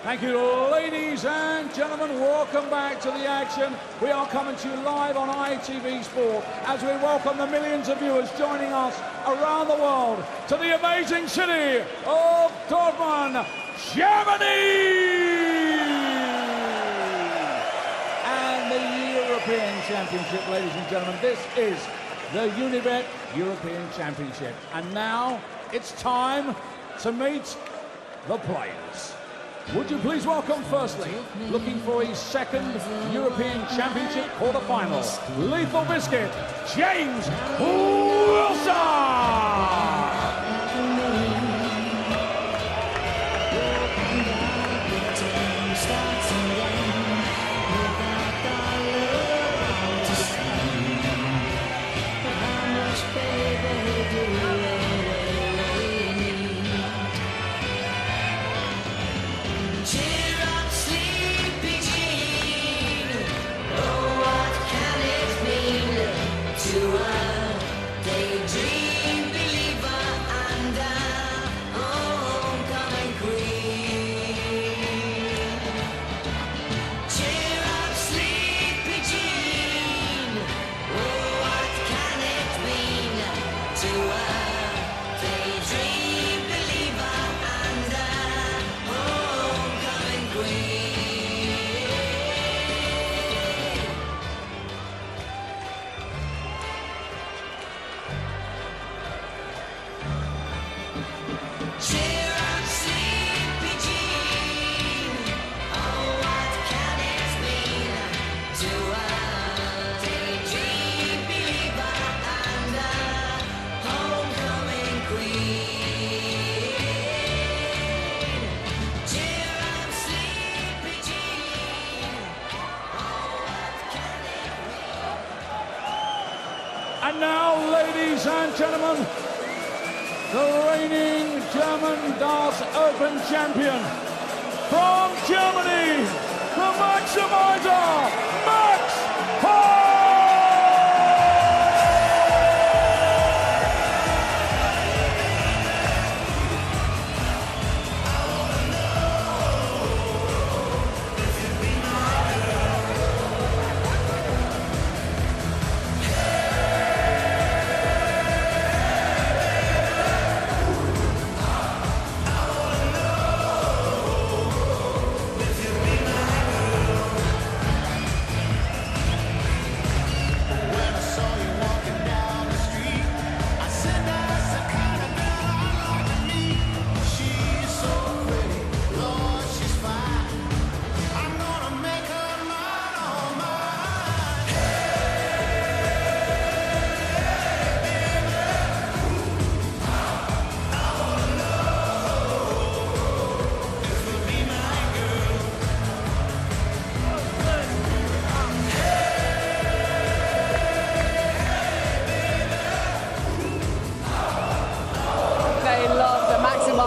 Thank you, ladies and gentlemen. Welcome back to the action. We are coming to you live on ITV Sport as we welcome the millions of viewers joining us around the world to the amazing city of Dortmund, Germany! And the European Championship, ladies and gentlemen. This is the Unibet European Championship. And now it's time to meet the players. Would you please welcome, firstly, looking for his second European Championship quarter-final, Lethal Biscuit, James Wilson! And now, ladies and gentlemen, the reigning German Darts Open champion from Germany, the Maximizer, Max Hopp!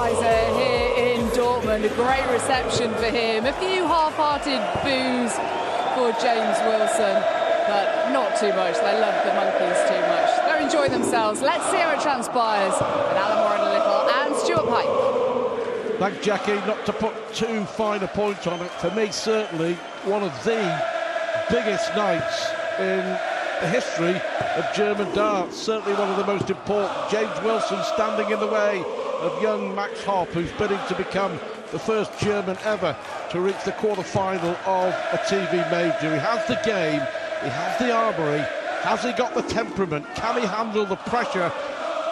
Here in Dortmund, a great reception for him. A few half-hearted boos for James Wilson, but not too much. They love the monkeys too much. They're enjoying themselves. Let's see how it transpires with Alan Warren Little and Stuart Pipe. Thanks, Jackie. Not to put too fine a point on it, for me certainly one of the biggest nights in the history of German darts. Certainly one of the most important. James Wilson standing in the way of young Max Hopp, who's bidding to become the first German ever to reach the quarter-final of a TV major. He has the game, he has the armoury, has he got the temperament, can he handle the pressure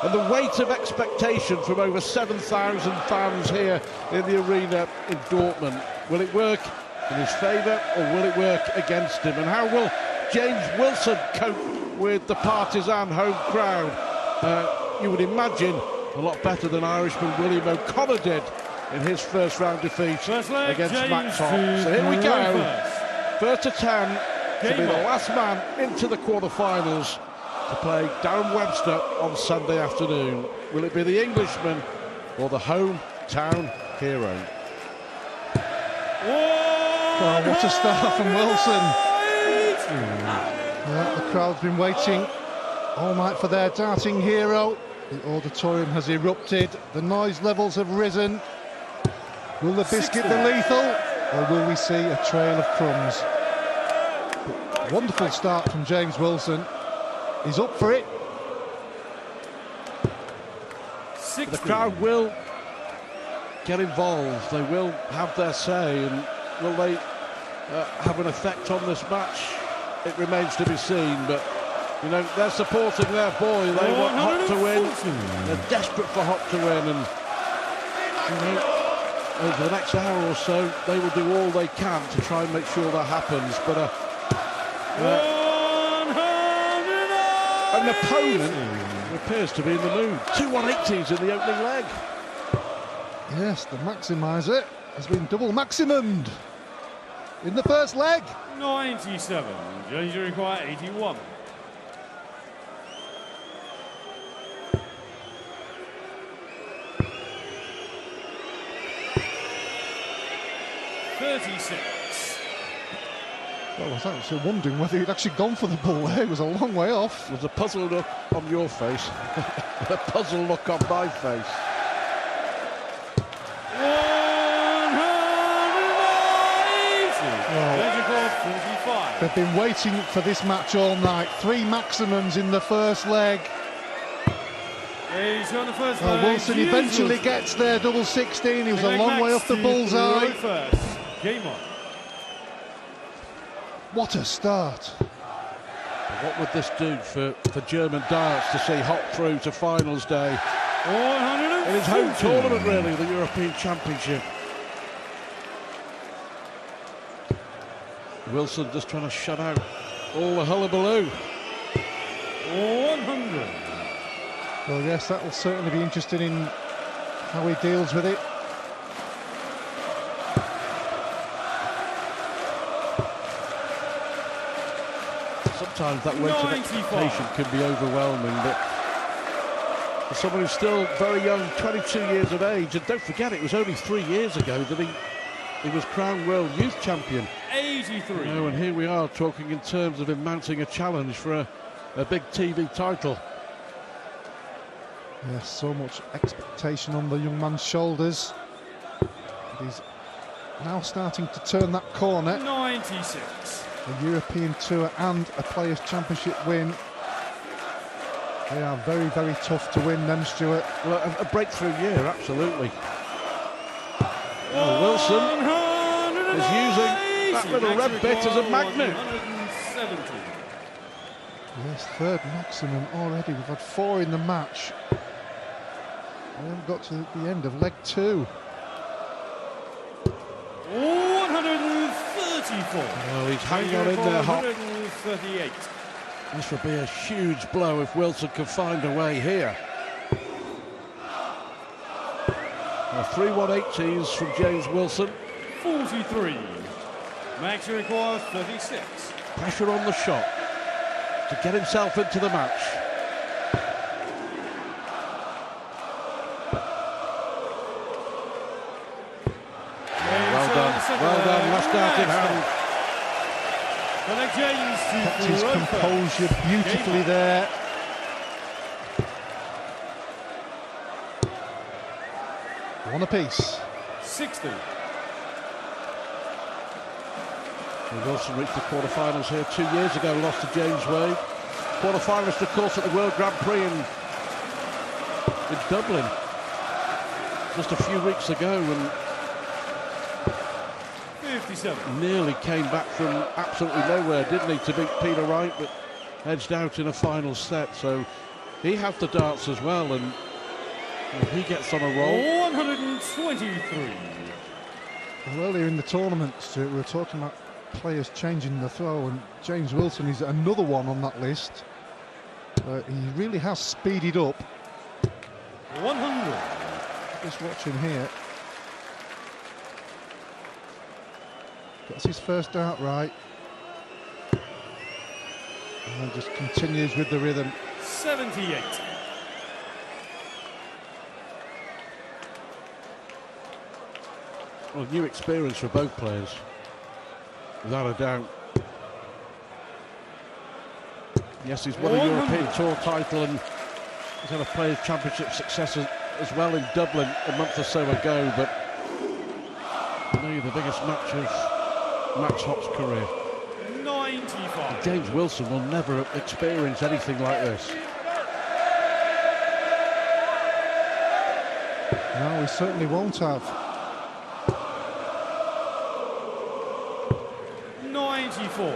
and the weight of expectation from over 7,000 fans here in the arena in Dortmund? Will it work in his favour or will it work against him? And how will James Wilson cope with the partisan home crowd? You would imagine a lot better than Irishman William O'Connor did in his first round defeat against Max Hopp. So here we go. First to 10 to be the last man into the quarterfinals to play Darren Webster on Sunday afternoon. Will it be the Englishman or the hometown hero? Oh, what a start from Wilson. Yeah, the crowd's been waiting all night for their darting hero. The auditorium has erupted, the noise levels have risen. Will the biscuit be lethal, or will we see a trail of crumbs? But wonderful start from James Wilson. He's up for it. The crowd will get involved. They will have their say, and will they have an effect on this match? It remains to be seen, but you know, they're supporting their boy. They want Hopp to win. They're desperate for Hopp to win, and you know, over the next hour or so, they will do all they can to try and make sure that happens. But an opponent appears to be in the mood. 2 180s in the opening leg. Yes, the maximiser has been double maximumed in the first leg. 97. Jones require 81. Well, I was actually wondering whether he'd actually gone for the ball there. It was a long way off. There's a puzzled look on your face, a puzzled look on my face. 45. They've been waiting for this match all night. 3 maximums in the first leg. He's on the first Well, leg. Wilson eventually gets there, double 16. He was a long way off the bullseye. First. Game on. What a start. What would this do for German darts to see Hopp through to finals day? 140. In his home tournament, really, the European Championship. Wilson just trying to shut out all the hullabaloo. 100. Well, yes, that will certainly be interesting in how he deals with it. Sometimes that weight of expectation can be overwhelming, but for someone who's still very young, 22 years of age, and don't forget it was only 3 years ago that he was crowned World Youth Champion. 83. You know, and here we are talking in terms of him mounting a challenge for a big TV title. Yes, so much expectation on the young man's shoulders. But he's now starting to turn that corner. 96. A European Tour and a Players' Championship win. They are very, very tough to win them, Stuart. Well, a breakthrough year, absolutely. Well, Wilson is using that little red bit as a magnet. 170. Yes, 3rd maximum already. We've had 4 in the match. We haven't got to the end of leg 2. 134. Well, he's hanging on in there, Hopp. 138. This would be a huge blow if Wilson can find a way here. 3 180s from James Wilson. 43. Max requires 36. Pressure on the shot to get himself into the match. Well done, last out in hand. Kept his composure beautifully there. One apiece. 60. Wilson reached the quarterfinals here 2 years ago, lost to James Wade. Quarterfinalist, of course, at the World Grand Prix in Dublin just a few weeks ago, and 57. nearly came back from absolutely nowhere, didn't he, to beat Peter Wright, but edged out in a final set. So he has the darts as well, and he gets on a roll. 123. Well, earlier in the tournament, Stuart, we were talking about players changing the throw, and James Wilson is another one on that list. He really has speeded up. 100. Just watching here. Gets his first dart right. And then just continues with the rhythm. 78. Well, new experience for both players, without a doubt. Yes, he's won a European Tour title, and he's had a Players' Championship success as well in Dublin a month or so ago, but Maybe the biggest match of Max Hopp's career. 95. James Wilson will never experience anything like this. No, he certainly won't have. 94.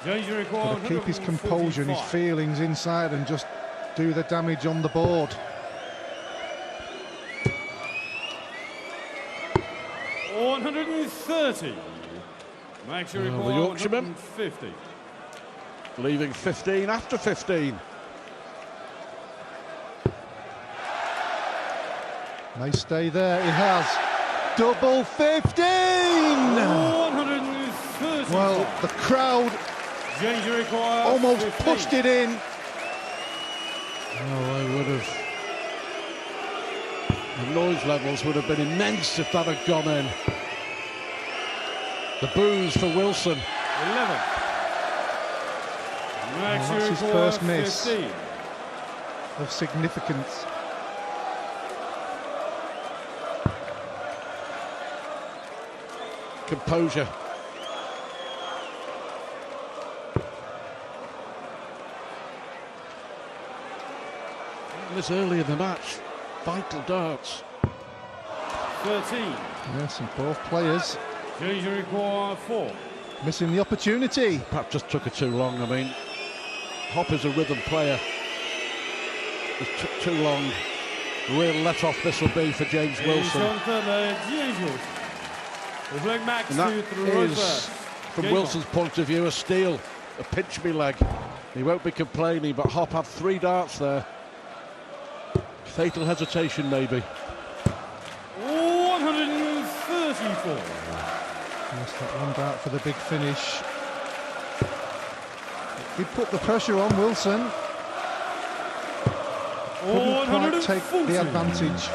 James required. Got to keep his composure and his feelings inside and just do the damage on the board. 130. Max The required. Yorkshireman 150. leaving 15 after 15. May stay there, it has. Double 15! 130. Well, the crowd James required. almost 15. pushed it in. Oh, they would have. The noise levels would have been immense if that had gone in. The boos for Wilson. 11. Max Well, that's his required first miss. 15. Of significance. Composure. This early in the match, vital darts. 13. Yes, and both players James required 4. missing the opportunity. Perhaps just took it too long. I mean, Hopp is a rhythm player. It took too long. Real let-off this will be for James Wilson. James Wilson. Reflect Max And that to throw is, first. from Game Wilson's point of view, a steal. A pinch me leg. He won't be complaining, but Hopp had 3 darts there. Fatal hesitation, maybe. 134. Yes, that one dart for the big finish. He put the pressure on Wilson. Couldn't quite take 140. the advantage.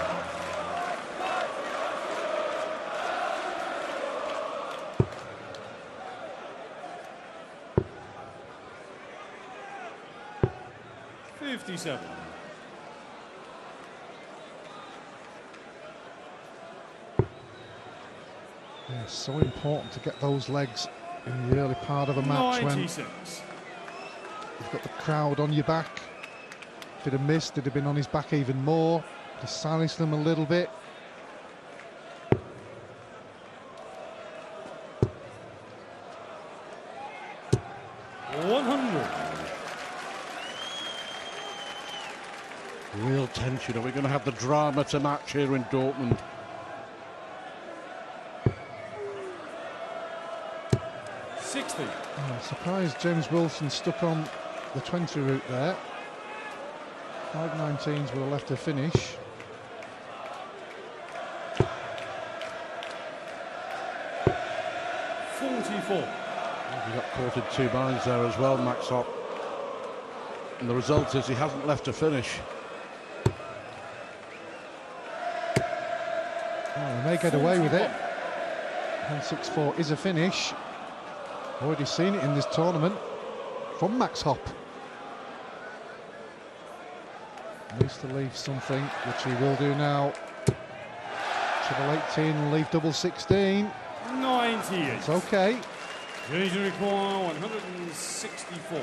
$57. Yeah, so important to get those legs in the early part of a match when 96. you've got the crowd on your back. If he'd have missed, it'd have been on his back even more. To silence them a little bit. Real tension. Are we going to have the drama to match here in Dortmund? I'm surprised James Wilson stuck on the 20 route there. 5.19s were left to finish. He got caught in 2 binds there as well, Max Hopp. And the result is he hasn't left to finish. Well, he may get away with it. 164 is a finish. Already seen it in this tournament from Max Hopp. Needs to leave something, which he will do now. Treble 18 and leave double 16. 98. It's okay. James require 164.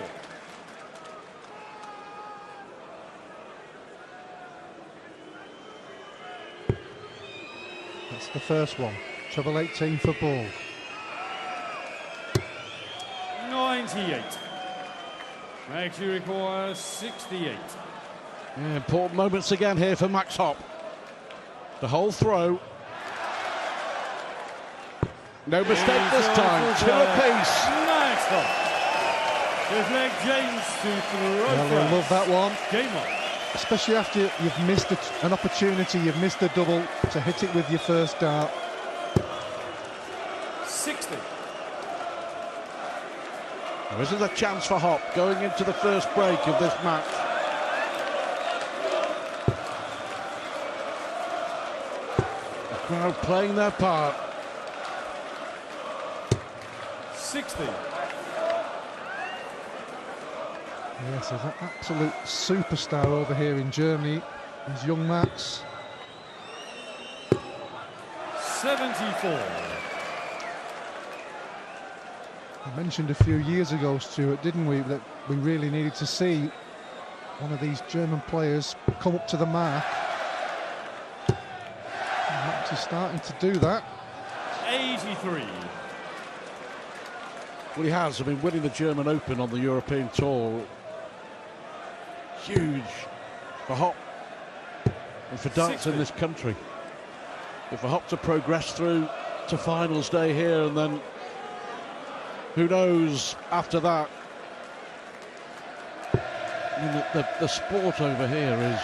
That's the first one. Treble 18 for ball. 98. Max requires 68. Yeah, important moments again here for Max Hopp. The whole throw. No mistake this time. 2 apiece. Max Hopp. Just let James to throw Well, first. I love that one. Game on. Especially after you've missed an opportunity, you've missed a double, to hit it with your first dart. 60. This is a chance for Hopp going into the first break of this match. The crowd playing their part. 60. Yes, there's an absolute superstar over here in Germany. He's young Max. 74. We mentioned a few years ago, Stuart, didn't we, that we really needed to see one of these German players come up to the mark. And Max is starting to do that. 83. Well, he has. I mean, winning the German Open on the European Tour, huge for Hopp and for darts in this country. If for Hopp to progress through to finals day here, and then who knows after that. I mean, the sport over here is,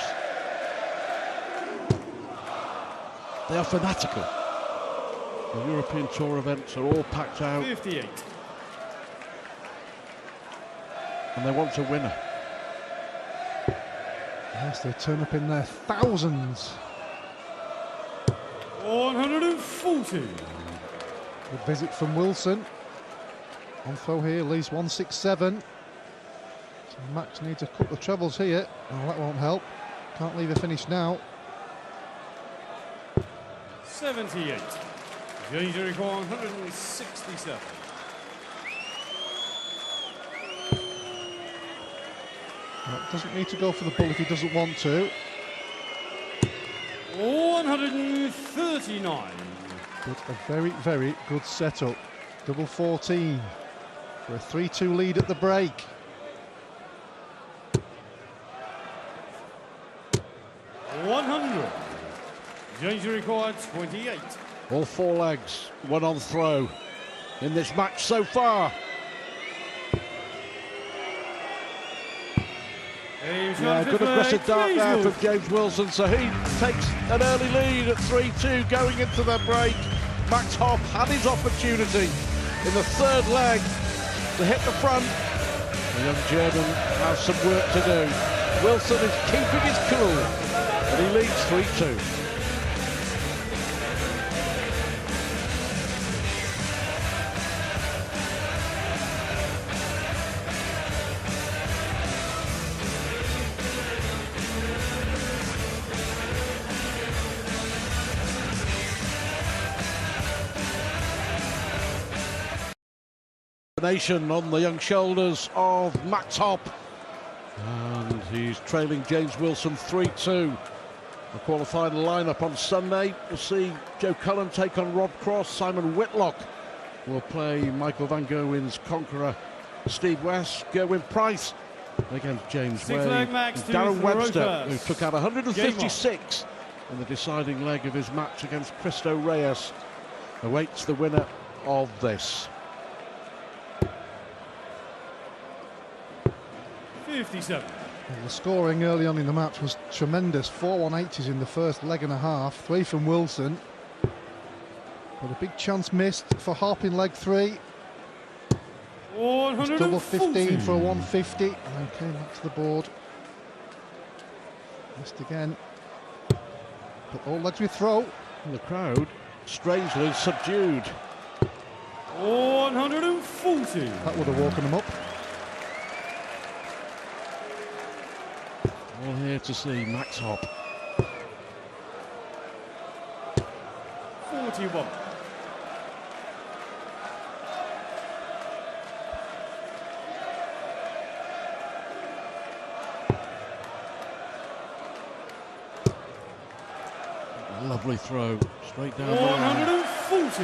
they are fanatical. The European Tour events are all packed out. 58. And they want a winner. Yes, they turn up in their thousands. 140. Good visit from Wilson. On throw here, leaves 167. So Max needs a couple of trebles here. Oh, that won't help. Can't leave a finish now. 78. James record 167. Well, doesn't need to go for the bull if he doesn't want to. 139. But a very, very good setup. Double 14 for a 3-2 lead at the break. James record 28. All four legs, one on throw in this match so far. Yeah, good aggressive dart there from James Wilson, so he takes an early lead at 3-2 going into the break. Max Hopp had his opportunity in the third leg to hit the front. The young German has some work to do. Wilson is keeping his cool, and he leads 3-2. Nation on the young shoulders of Max Hopp, and he's trailing James Wilson 3-2. The qualifying lineup on Sunday will see Joe Cullen take on Rob Cross. Simon Whitlock will play Michael van Gerwen's conqueror Steve West. Gerwin Price against James Way. Darren Webster, who took out 156 in the deciding leg of his match against Cristo Reyes, awaits the winner of this. 57. Well, the scoring early on in the match was tremendous. 4 180s in the first leg and a half, 3 from Wilson. But a big chance missed for Hopp in leg 3. It's double 15 for a 150, and then came back to the board. Missed again. But all legs with throw. And the crowd strangely subdued. 140. That would have woken them up. All here to see Max Hopp. 41. Lovely throw, straight down 140.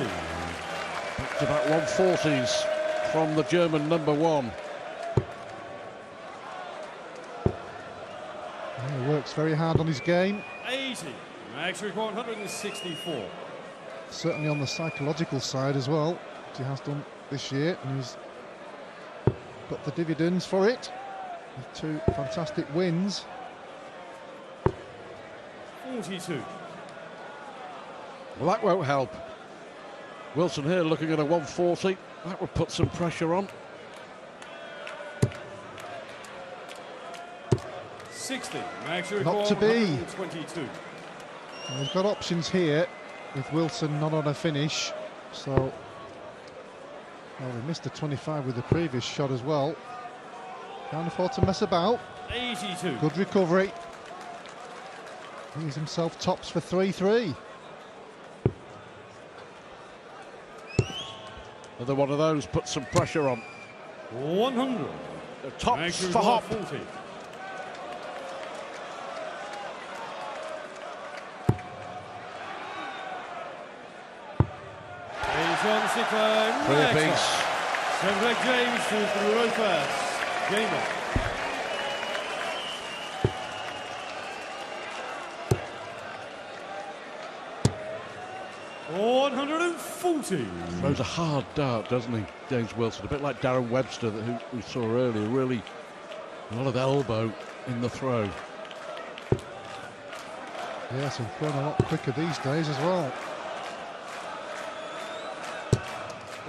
back to back 140s from the German number one. He works very hard on his game. 80. Max record 164. Certainly on the psychological side as well, which he has done this year, and he's got the dividends for it with 2 fantastic wins. 42. Well, that won't help. Wilson here looking at a 140. That would put some pressure on. 60. Max record Not to be. 122. And they've got options here with Wilson not on a finish, so well, they missed a 25 with the previous shot as well. Can't afford to mess about. 82. Good recovery. He's himself tops for 3-3. Another one of those, put some pressure on. 100. The tops for Hopp. 40. He's on 6 leg. Three apiece. 7 leg James to throw first. Game on. Throws a hard dart, doesn't he, James Wilson? A bit like Darren Webster, who we saw earlier. Really, a lot of elbow in the throw. Yes, and throwing a lot quicker these days as well.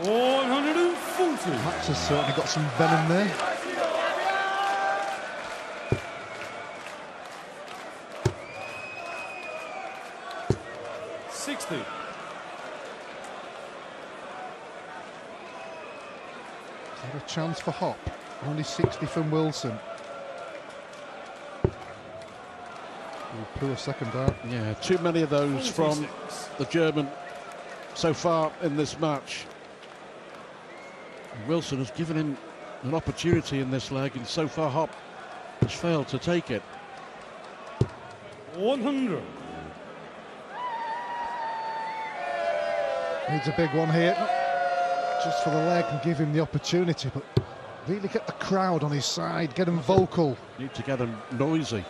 140. Max has certainly got some venom there. A chance for Hopp. Only 60 from Wilson. Poor second dart. Yeah, too many of those 46 from the German so far in this match. Wilson has given him an opportunity in this leg, and so far Hopp has failed to take it. 100. Needs a big one here. Just for the leg and give him the opportunity, but really get the crowd on his side, get him vocal. Need to get him noisy.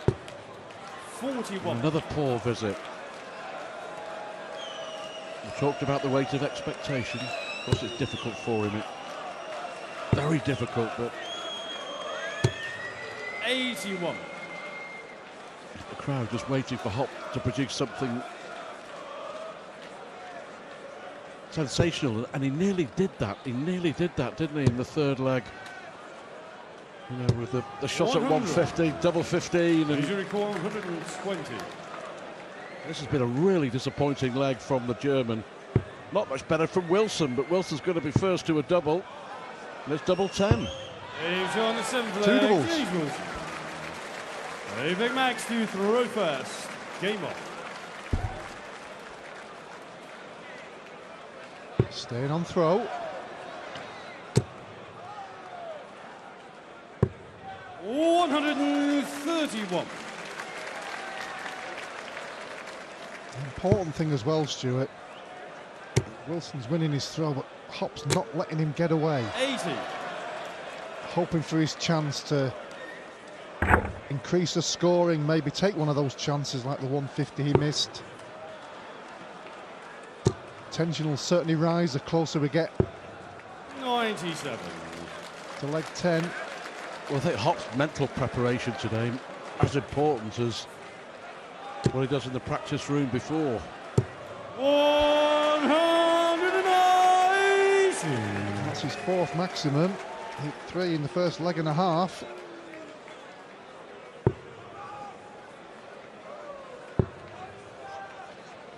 41. Another poor visit. We talked about the weight of expectation. Of course, it's difficult for him. Very difficult, but 81. the crowd just waiting for Hopp to produce something sensational, and he nearly did that. He nearly did that, didn't he, in the third leg? You know, with the shot at 150, double 15. And Injury call 120. this has been a really disappointing leg from the German. Not much better from Wilson, but Wilson's going to be first to a double. And it's double 10. He's on the 7th Two leg. doubles. James Wilson. A big Max to throw first. Game on. Staying on throw. 131. The important thing as well, Stuart. Wilson's winning his throw, but Hopp's not letting him get away. 80. Hoping for his chance to increase the scoring, maybe take one of those chances like the 150 he missed. Tension will certainly rise the closer we get 97. to leg 10. Well, I think Hopp's mental preparation today as important as what he does in the practice room before. 190. That's his fourth maximum. Hit 3 in the first leg and a half.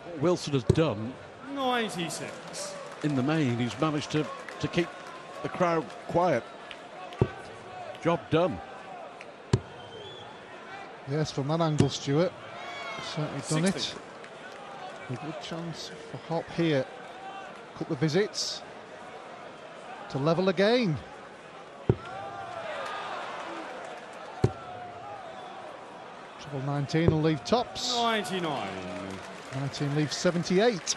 What Wilson has done 96. in the main, he's managed to keep the crowd quiet. Job done. Yes, from that angle, Stuart. Certainly done 60. it. A good chance for Hopp here. Couple of visits to level again. Treble 19 will leave tops. 99. 19 leaves 78.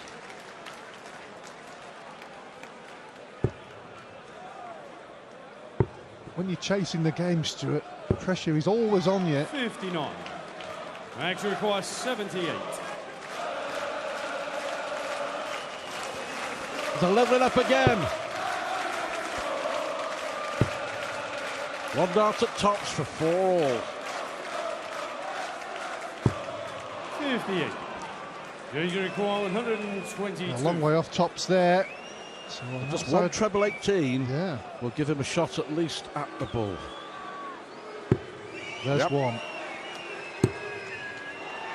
When you're chasing the game, Stuart, pressure is always on you. 59. Max requires 78. To level it up again. One dart at tops for 4 all. 58. Danger require 122. A long way off tops there. So Just outside- one treble 18 Yeah, will give him a shot at least at the ball. there's Yep. one.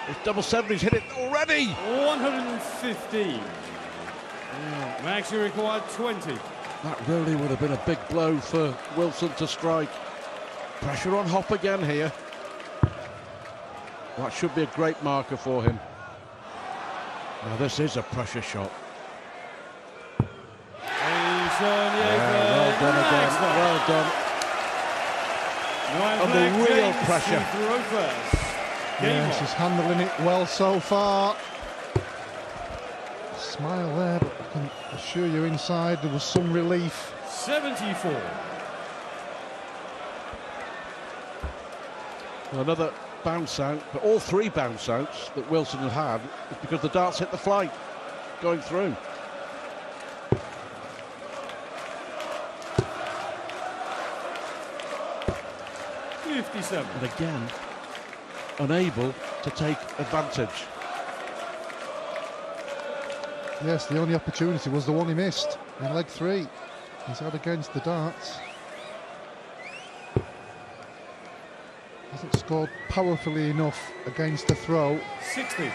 It's double 7, he's hit it already. 115. Max required 20. That really would have been a big blow for Wilson to strike. Pressure on Hopp again here. That should be a great marker for him. Now this is a pressure shot. He's on the apron. Well done again. Next one. Well done. Right Under flag, real James pressure. to throw first. Game Yes, on. he's handling it well so far. Smile there, but I can assure you inside there was some relief. 74. Another bounce out, but all three bounce outs that Wilson have had is because the darts hit the flight going through. And again, unable to take advantage. Yes, the only opportunity was the one he missed in leg 3. He's out against the darts. Hasn't scored powerfully enough against the throw. 60.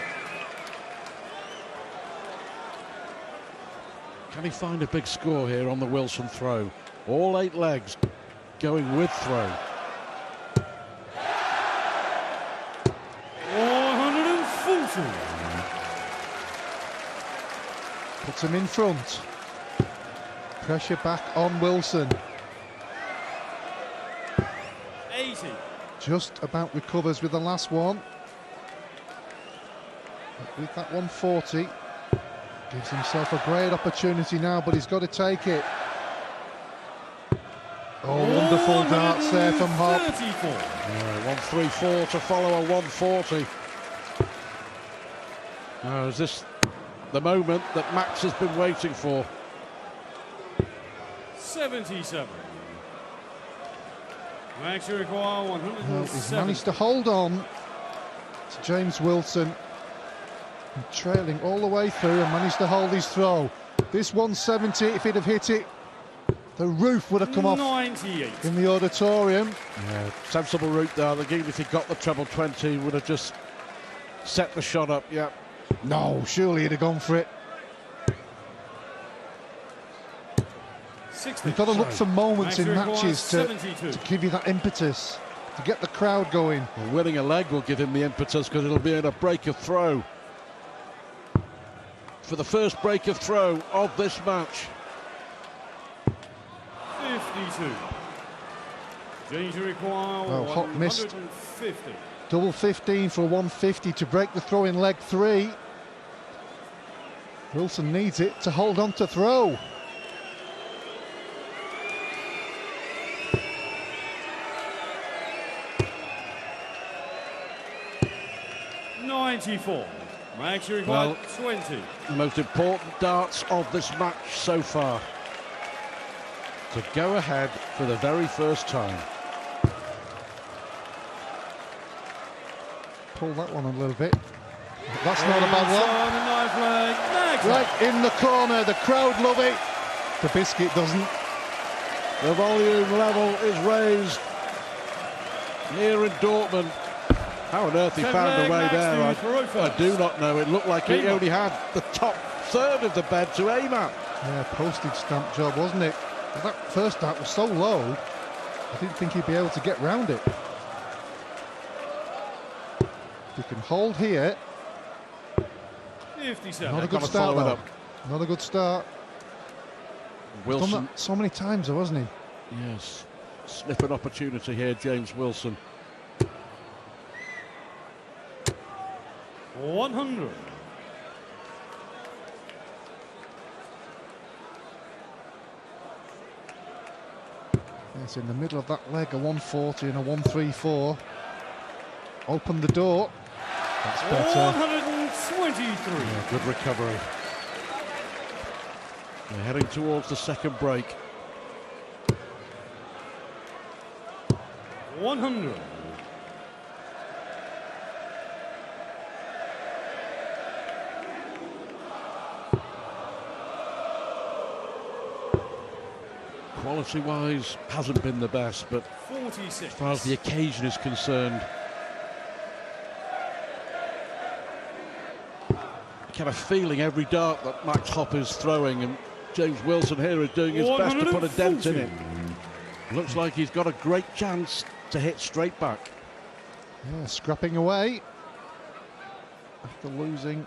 Can he find a big score here on the Wilson throw? All 8 legs going with throw. 140. Puts him in front. Pressure back on Wilson. 80. Just about recovers with the last one. But with that 140, gives himself a great opportunity now, but he's got to take it. Oh, wonderful darts there from Hopp. 34. 134 to follow a 140. Now, is this the moment that Max has been waiting for? 77. Max, you require Well, he's 107. managed to hold on to James Wilson, and trailing all the way through, and managed to hold his throw. This 170, if he'd have hit it, the roof would have come off 98. in the auditorium. Yeah, sensible route there. Again, if he got the treble 20, would have just set the shot up. Yeah. No, surely he'd have gone for it. 60. You've got to look for moments in Max matches requires to 72. give you that impetus, to get the crowd going. Well, winning a leg will give him the impetus because it'll be in a break of throw. For the first break of throw of this match. 52. James, you require Well, Hopp missed. 150. Double 15 for a 150 to break the throw in leg 3. Wilson needs it to hold on to throw. $94. Max, you require Well, 20. The most important darts of this match so far. To go ahead for the very first time. Pull that one a little bit. That's not a bad one. Right in the corner, the crowd love it. The biscuit doesn't. The volume level is raised here in Dortmund. How on earth he found a way there, I do not know. It looked like he only had the top third of the bed to aim at. Yeah, postage stamp job, wasn't it? But that first dart was so low, I didn't think he'd be able to get round it. If he can hold here, 57. not a good Gotta start follow it though. up. Not a good start. Done Wilson, that so many times though, hasn't he? yes, sniff an opportunity here, James Wilson. 100. It's in the middle of that leg, a 140 and a 134. Open the door. That's better. 123. Yeah, good recovery. They're heading towards the second break. 100. Quality-wise, hasn't been the best, but 46. as far as the occasion is concerned, kind of feeling every dart that Max Hopp is throwing, and James Wilson here is doing his best to put a dent in it. Looks like he's got a great chance to hit straight back. Yeah, scrapping away after losing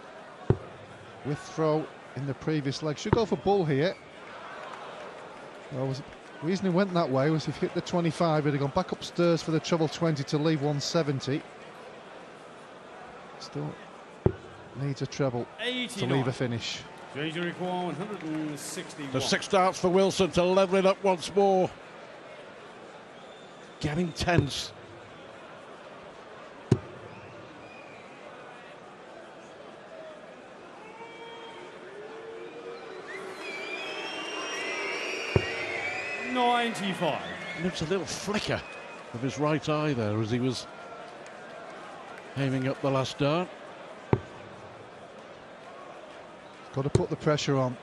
with throw in the previous leg. Should go for bull here. Well, the reason he went that way was if he hit the 25, he'd have gone back upstairs for the treble 20 to leave 170. Still needs a treble 89. to leave a finish. Change to require 161. The 6 darts for Wilson to level it up once more. Getting tense. $95. Looks a little flicker of his right eye there as he was aiming up the last dart. Got to put the pressure on.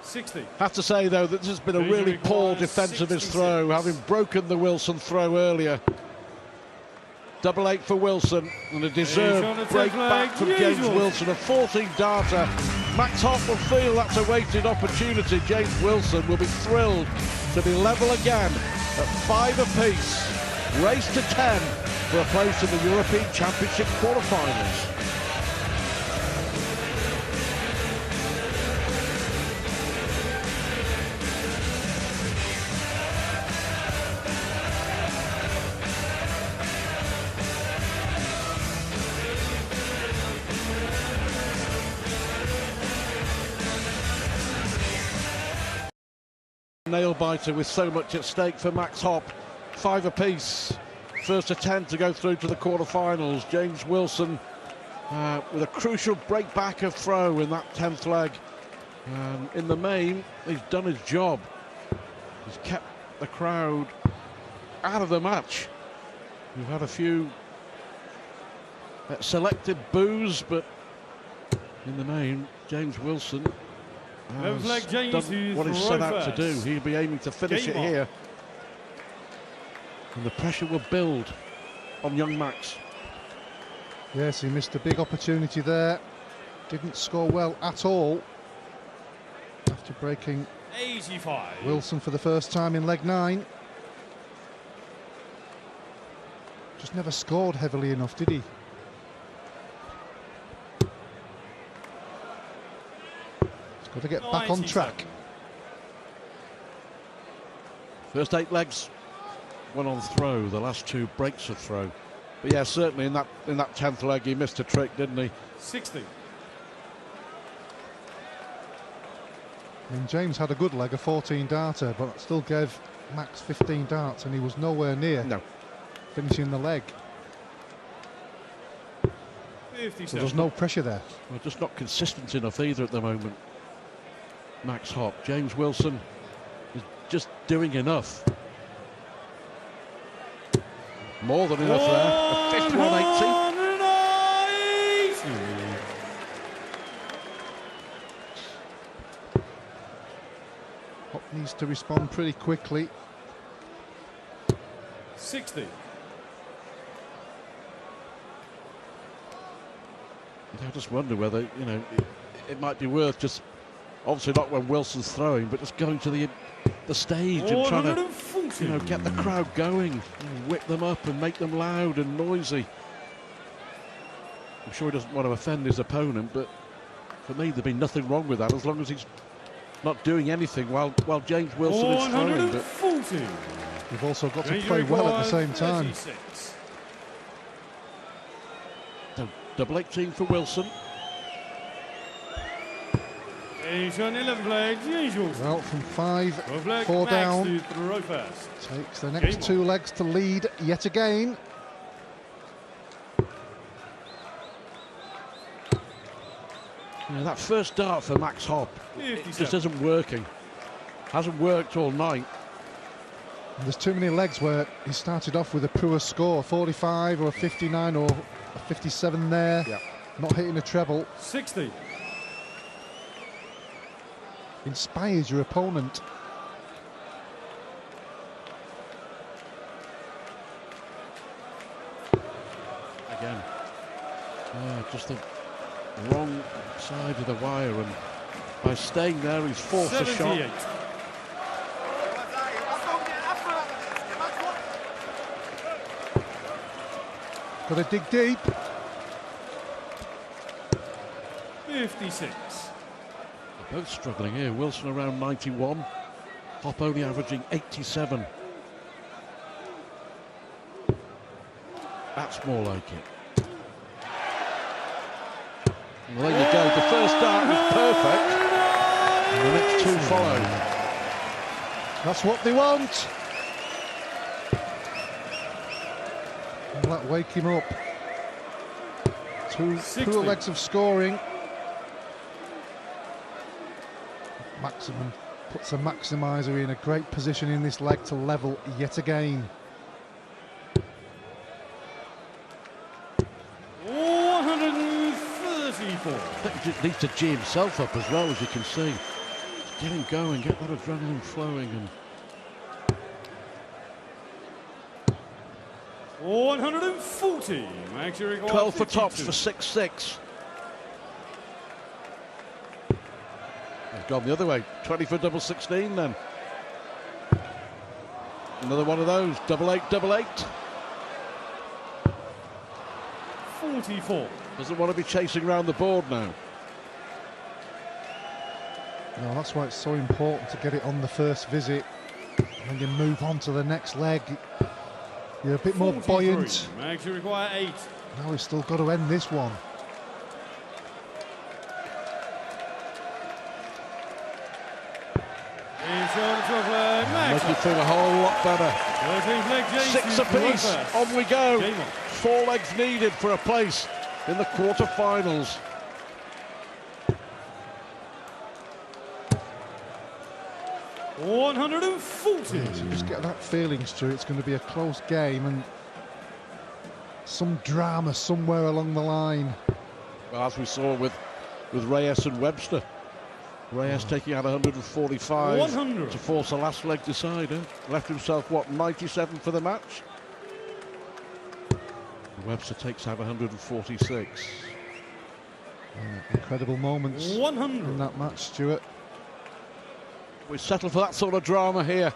60. Have to say though that this has been a really poor defence of his throw, having broken the Wilson throw earlier. Double 8 for Wilson, and a deserved break back from James Wilson, a 14-darter. Max Hopp will feel that's a wasted opportunity. James Wilson will be thrilled to be level again at 5 apiece. Race to 10 for a place in the European Championship quarter-finals. Nail-biter with so much at stake for Max Hopp. 5 apiece. First attempt to go through to the quarter-finals. James Wilson with a crucial break-back of throw in that 10th leg. In the main, he's done his job. He's kept the crowd out of the match. We've had a few selected boos, but in the main, James Wilson has done what he set out to do. He'll be aiming to finish it here. And the pressure will build on young Max. Yes, he missed a big opportunity there. Didn't score well at all after breaking 85. Wilson for the first time in leg 9. Just never scored heavily enough, did he? Got to get back on track. First 8 legs, 1 on throw. The last 2 breaks of throw. But yeah, certainly in that 10th leg he missed a trick, didn't he? 60. And James had a good leg, a 14-darter, but still gave Max 15 darts, and he was nowhere near finishing the leg. 57. So there's no pressure there. Well, just not consistent enough either at the moment. Max Hopp. James Wilson is just doing enough. More than enough there. A fifth 180. Hopp needs to respond pretty quickly. 60. I just wonder whether, you know, it might be worth just, obviously not when Wilson's throwing, but just going to the stage and trying to, you know, get the crowd going, whip them up and make them loud and noisy. I'm sure he doesn't want to offend his opponent, but for me there'd be nothing wrong with that as long as he's not doing anything while James Wilson is throwing. But you've also got to play well at the same time. 36. So, double 18 for Wilson. Well, from 5, 4 down, takes the next 2 legs to lead yet again. Yeah, that first dart for Max Hopp just isn't working. Hasn't worked all night. And there's too many legs where he started off with a poor score, 45 or a 59 or a 57 there, not hitting a treble. 60. Inspires your opponent. Again, just the wrong side of the wire, and by staying there he's forced a shot. Got to dig deep. 56. Both struggling here. Wilson around 91. Hopp only averaging 87. That's more like it. Well, there you go. The first dart was perfect. And the next two follow. That's what they want. Will that wake him up? Two poor legs of scoring. Maximum puts a maximiser in a great position in this leg to level yet again. 134. I think he just needs to G himself up as well, as you can see. Just get him going, get that adrenaline flowing. And 140. 12 for tops for 6-6. He's gone the other way. 20 for double 16 then. Another one of those. Double 8, double 8. 44. Doesn't want to be chasing around the board now. No, that's why it's so important to get it on the first visit. When you move on to the next leg, you're a bit more buoyant. Max, you require 8. Now we've still got to end this one. Max. Make you feel a whole lot better. 6 apiece. On we go. 4 legs needed for a place in the quarter-finals. So just get that feeling, Stu. It's going to be a close game and some drama somewhere along the line. Well, as we saw with Reyes and Webster. Reyes taking out 145 100 to force a last leg decider. Left himself, what, 97 for the match? Webster takes out 146. Incredible moments 100 in that match, Stuart. We settle for that sort of drama here.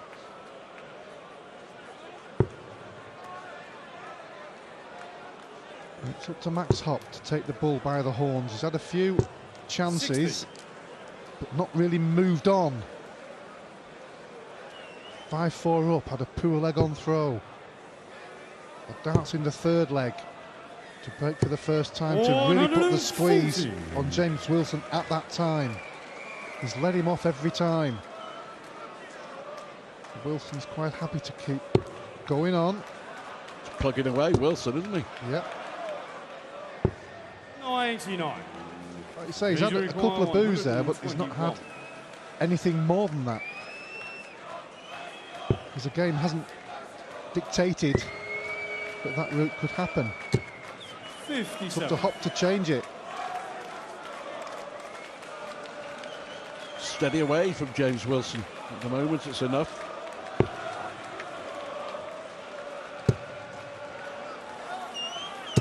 It's up to Max Hopp to take the bull by the horns. He's had a few chances, 60. but not really moved on. 5-4 up, had a poor leg on throw. A dance in the third leg to break for the first time, to really put the squeeze on James Wilson at that time. He's let him off every time. Wilson's quite happy to keep going on. He's plugging away, Wilson, isn't he? Yeah. 99. Like you say, he's had a couple of boos there, but he's not had anything more than that. Because the game hasn't dictated that that route could happen. 57. It's up to Hopp to change it. Steady away from James Wilson. At the moment, it's enough.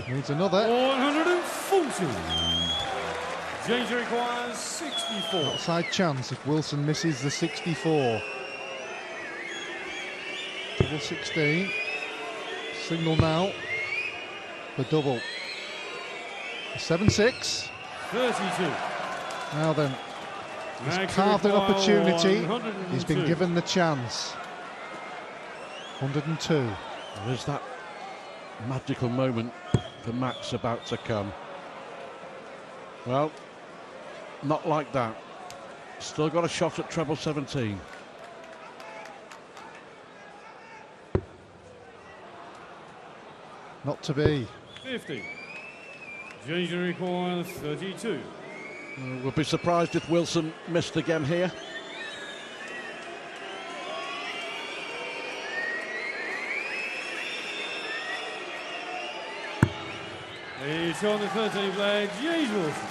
Needs another. 140. James requires 64. Outside chance if Wilson misses the 64. Double 16. Single now. The double. 7-6. 32. Now then, he's carved an opportunity. He's been given the chance. 102. There's that magical moment for Max about to come. Well, not like that. Still got a shot at treble 17. Not to be. 50. James requires 32. We'll be surprised if Wilson missed again here. He's on the 13th leg, James Wilson.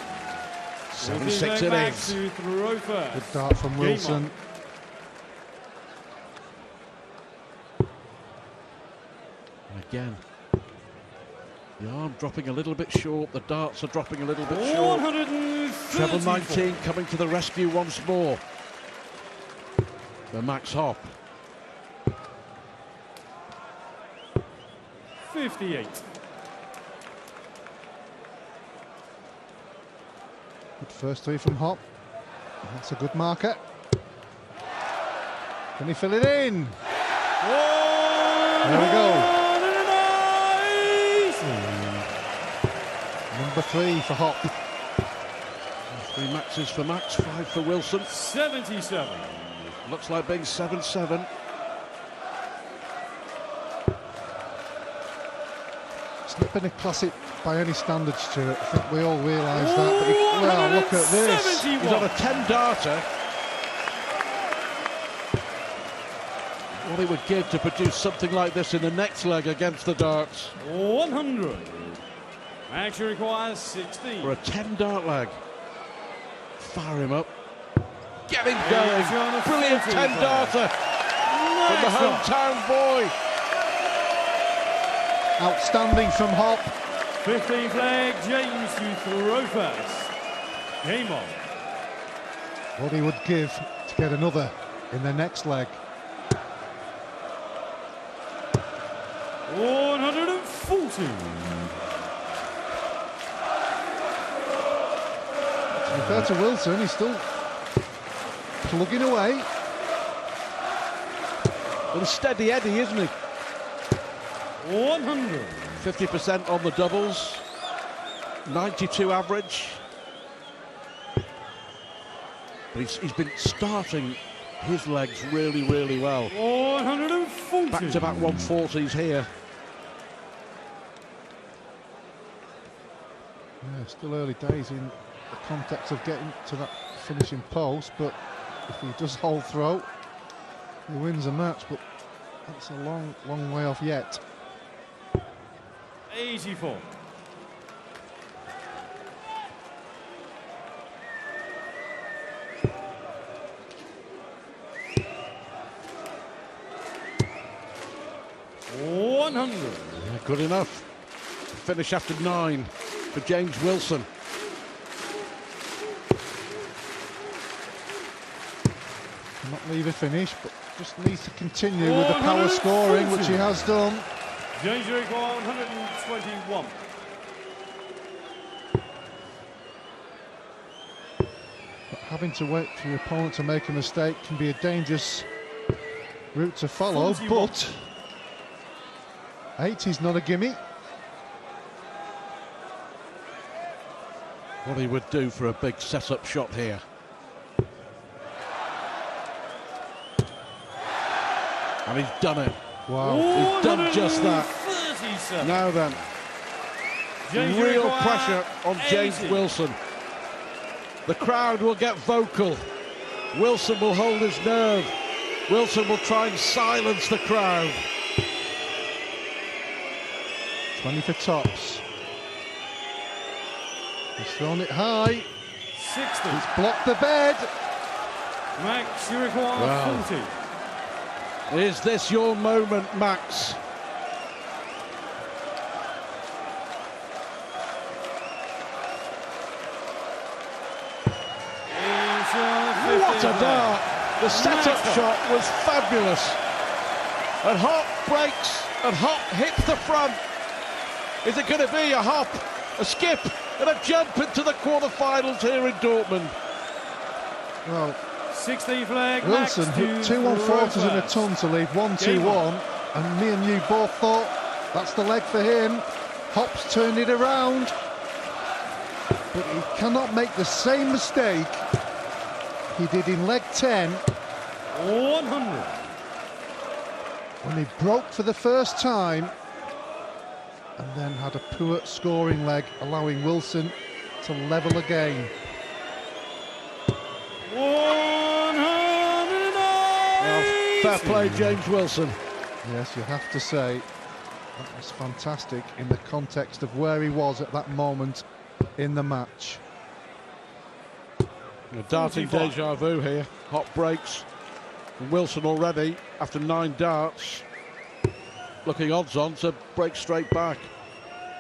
7-6 it Max is. to throw first. Good dart from Wilson. And again, the arm dropping a little bit short, the darts are dropping a little bit short. Treble 19 coming to the rescue once more. The Max Hopp. 58. Good first three from Hopp. That's a good marker. Can he fill it in? There we go. Number 3 for Hopp. 3 maxes for Max, 5 for Wilson. 77. Looks like being 7-7. It's not been a classic by any standard, Stuart. I think we all realise that. But well, look at this. He's on a 10-darter. What he would give to produce something like this in the next leg against the darts. 100. Action requires 60. For a 10-dart leg. Fire him up. Get him going. Brilliant 10-darter from the hometown boy. Outstanding from Hopp. 15th leg, James to throw first. Game on. What he would give to get another in the next leg. 140. To be fair to Wilson, he's still plugging away. With a steady Eddie, isn't he? 100. 50% on the doubles. 92 average. But he's been starting his legs really, really well. 140. Back-to-back 140s here. Yeah, still early days in the context of getting to that finishing post, but if he does hold throw, he wins the match, but that's a long, long way off yet. 84. Yeah, good enough. Finish after 9 for James Wilson. Cannot leave a finish, but just needs to continue with the power scoring, which he has done. James requires 121. But having to wait for your opponent to make a mistake can be a dangerous route to follow, 41. but 80's not a gimme. What he would do for a big set-up shot here. And he's done it. Wow. He's done just that. 37. Now then, James real requires pressure on James 80. Wilson. The crowd will get vocal. Wilson will hold his nerve. Wilson will try and silence the crowd. 20 for tops. He's thrown it high. 60. He's blocked the bed. Max, you require Wow. 40. Is this your moment, Max? What a dart! The setup shot was fabulous. And Hopp breaks, and Hopp hits the front. Is it going to be a hop, a skip, and a jump into the quarterfinals here in Dortmund? Well, 16th leg, Wilson Max hit to 2 140s in a first. ton to leave 1-2-1, and me and you both thought that's the leg for him. Hopp's turned it around, but he cannot make the same mistake he did in leg 10 100. when he broke for the first time and then had a poor scoring leg, allowing Wilson to level again. 190. Well, fair play, James Wilson. Yes, you have to say that was fantastic in the context of where he was at that moment in the match. A darting 45. deja vu here. Hopp breaks. And Wilson already, after 9 darts, looking odds on to break straight back.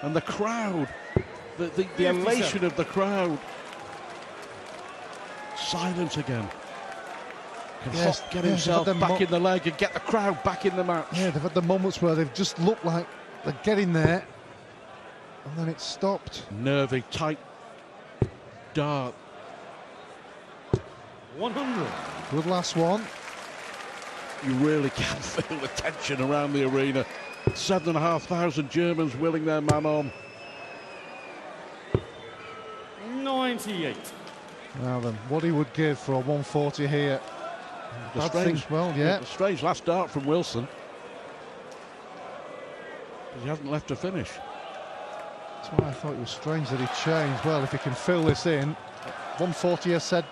And the crowd, the elation of the crowd. Silent again. Can Yes, Hopp get yeah, himself they've had back them in the leg and get the crowd back in the match? Yeah, they've had the moments where they've just looked like they're getting there, and then it's stopped. Nervy, tight dart. 100. Good last one. You really can feel the tension around the arena. 7,500 Germans willing their man on. 98. Now then, what he would give for a 140 here. Bad thing, well, yeah. A strange last start from Wilson. But he hasn't left to finish. That's why I thought it was strange that he changed. Well, if he can fill this in, 140 has said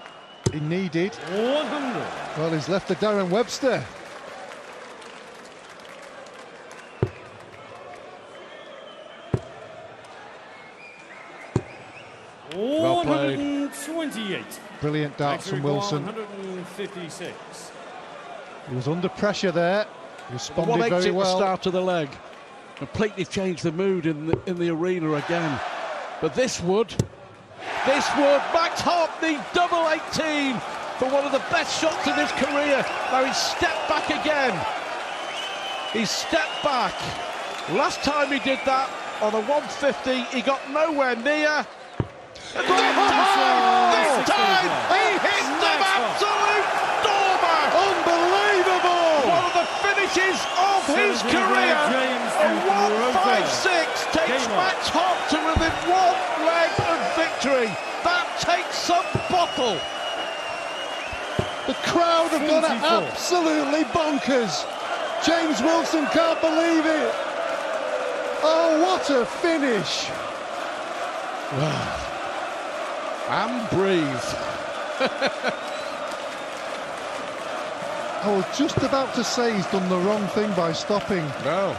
he needed. 100. Well, he's left to Darren Webster. Well played. 128. Brilliant darts from Wilson. 156. He was under pressure there. He responded 180 very at the well. start of the leg. Completely changed the mood in the arena again. But this would, Max Hopp needs double 18 for one of the best shots in his career. Now he's stepped back again. He's stepped back. Last time he did that on a 150, he got nowhere near. And this time he hit an absolute dormer. Unbelievable! One of the finishes of his career. A 156 takes Max Hopp to within one leg of victory. That takes some bottle. The crowd have gone absolutely bonkers. James Wilson can't believe it. Oh, what a finish. And breathe. I was just about to say he's done the wrong thing by stopping. No.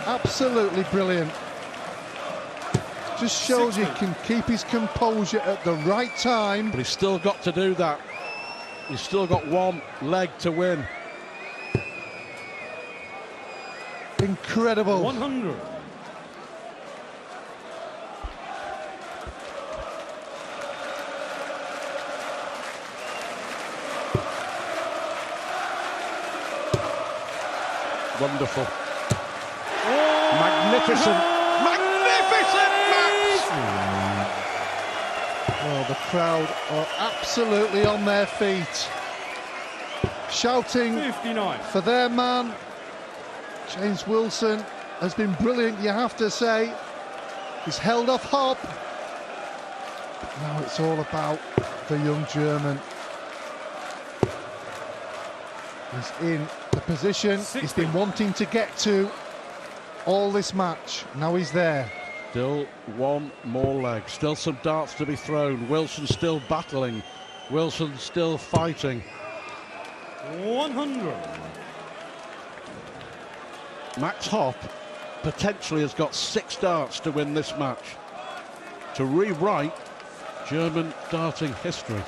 Absolutely brilliant. Just shows he can keep his composure at the right time. But he's still got to do that. He's still got one leg to win. Incredible. 100. Wonderful. Magnificent. Magnificent, Max! Well, the crowd are absolutely on their feet, shouting 59. for their man. James Wilson has been brilliant, you have to say. He's held off Hopp. Now it's all about the young German. He's in the position 60. he's been wanting to get to all this match. Now he's there. Still one more leg. Still some darts to be thrown. Wilson still battling. Wilson still fighting. 100. Max Hopp potentially has got 6 darts to win this match, to rewrite German darting history.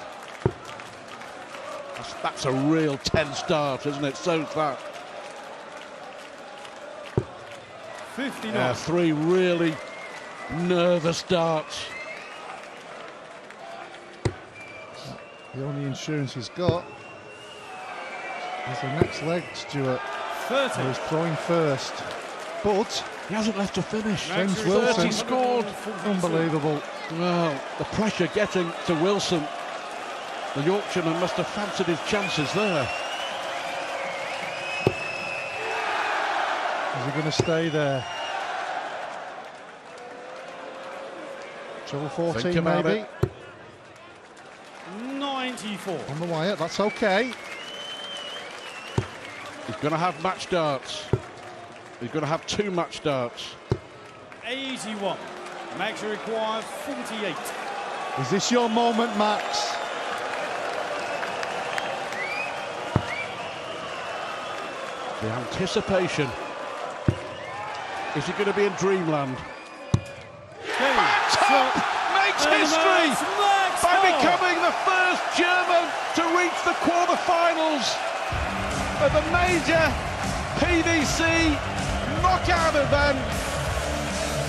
That's a real tense dart, isn't it? So's that. 59. 3 really nervous darts. The only insurance he's got is the next leg, Stuart. 30. He's throwing first, but He hasn't left to finish. James 30 Wilson scored. unbelievable. Well, the pressure getting to Wilson. The Yorkshireman must have fancied his chances there. Is he going to stay there? Treble 14 Think about maybe. it. 94. On the wire, that's okay. He's going to have match darts. He's going to have 2 match darts. 81. Max requires 48. Is this your moment, Max? The anticipation. Is he going to be in dreamland? Max Hopp makes history by becoming the first German to reach the quarterfinals of a major PDC knockout event.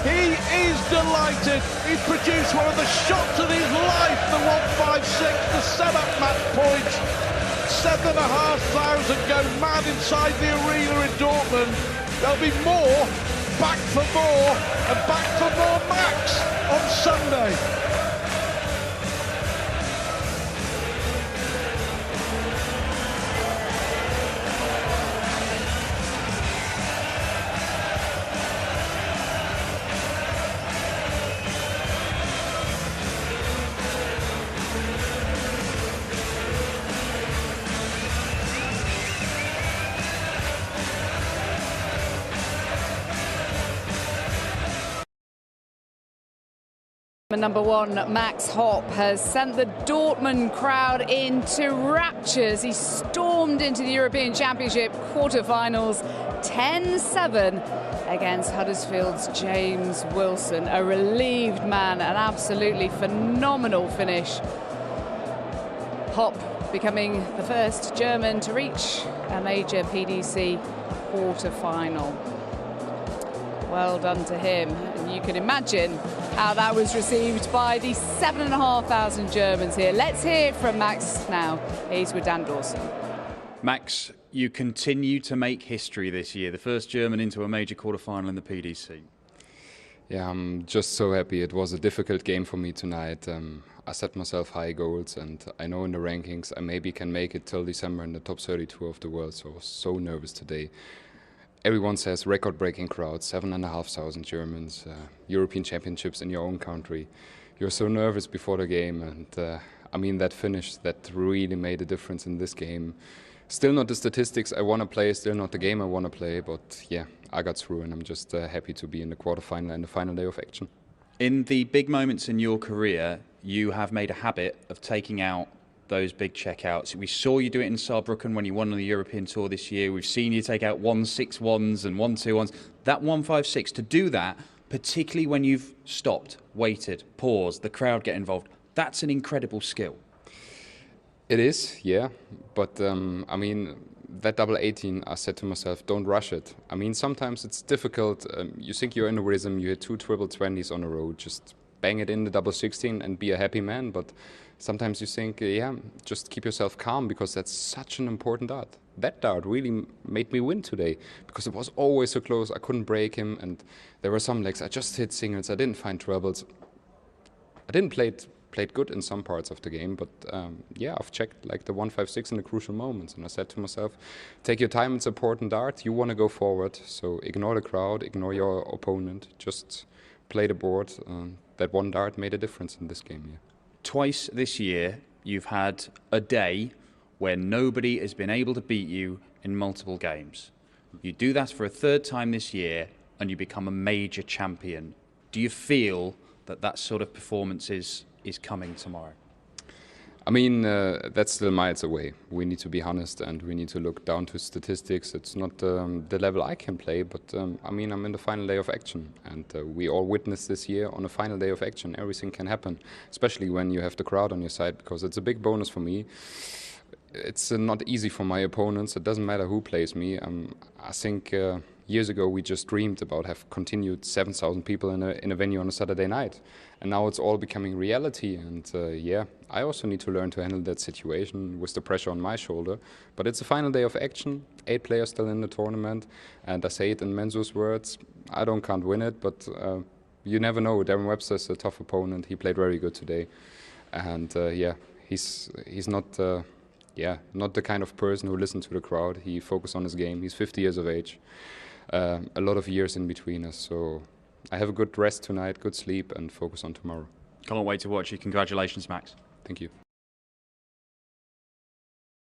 He is delighted. He's produced one of the shots of his life, the 156, the set-up match point. 7,500 go mad inside the arena in Dortmund. There'll be more, back for more, and back for more Max on Sunday. German number 1, Max Hopp, has sent the Dortmund crowd into raptures. He stormed into the European Championship quarterfinals 10-7 against Huddersfield's James Wilson. A relieved man, an absolutely phenomenal finish. Hopp becoming the first German to reach a major PDC quarter-final. Well done to him. And you can imagine how that was received by the 7,500 Germans here. Let's hear it from Max now. He's with Dan Dawson. Max, you continue to make history this year, the first German into a major quarter-final in the PDC. Yeah, I'm just so happy. It was a difficult game for me tonight. I set myself high goals, and I know in the rankings I maybe can make it till December in the top 32 of the world, so I was so nervous today. Everyone says record-breaking crowd, 7,500 Germans, European Championships in your own country. You're so nervous before the game, and I mean that finish, that really made a difference in this game. Still not the statistics I want to play, still not the game I want to play, but yeah, I got through, and I'm just happy to be in the quarterfinal and the final day of action. In the big moments in your career, you have made a habit of taking out those big checkouts. We saw you do it in Saarbrücken when you won on the European Tour this year. We've seen you take out 1-6-1s and 1-2-1s. That 1-5-6, to do that, particularly when you've stopped, waited, paused, the crowd get involved, that's an incredible skill. It is, yeah, but I mean, that double 18, I said to myself, don't rush it. I mean, sometimes it's difficult. You think you're in a rhythm, you hit 2 triple 20s on a road, just bang it in the double 16 and be a happy man. But sometimes you think, yeah, just keep yourself calm, because that's such an important dart. That dart really made me win today, because it was always so close. I couldn't break him, and there were some legs. I just hit singles. I didn't find trebles. I didn't played good in some parts of the game, but yeah, I've checked like the 1-5-6 in the crucial moments, and I said to myself, take your time, it's an important dart, you want to go forward, so ignore the crowd, ignore your opponent, just play the board. That one dart made a difference in this game. Yeah. Twice this year, you've had a day where nobody has been able to beat you in multiple games. You do that for a third time this year, and you become a major champion. Do you feel that that sort of performance is coming tomorrow? I mean, that's still miles away. We need to be honest, and we need to look down to statistics. It's not the level I can play, but I mean, I'm in the final day of action, and we all witnessed this year on a final day of action. Everything can happen, especially when you have the crowd on your side, because it's a big bonus for me. It's not easy for my opponents. It doesn't matter who plays me. I think years ago we just dreamed about have continued 7,000 people in a venue on a Saturday night, and now it's all becoming reality. And yeah, I also need to learn to handle that situation with the pressure on my shoulder. But it's a final day of action. 8 players still in the tournament, and I say it in Menzo's words: I can't win it, but you never know. Darren Webster's a tough opponent. He played very good today, and yeah, he's not. Not the kind of person who listens to the crowd. He focuses on his game. He's 50 years of age. A lot of years in between us. So I have a good rest tonight, good sleep, and focus on tomorrow. Can't wait to watch you. Congratulations, Max. Thank you.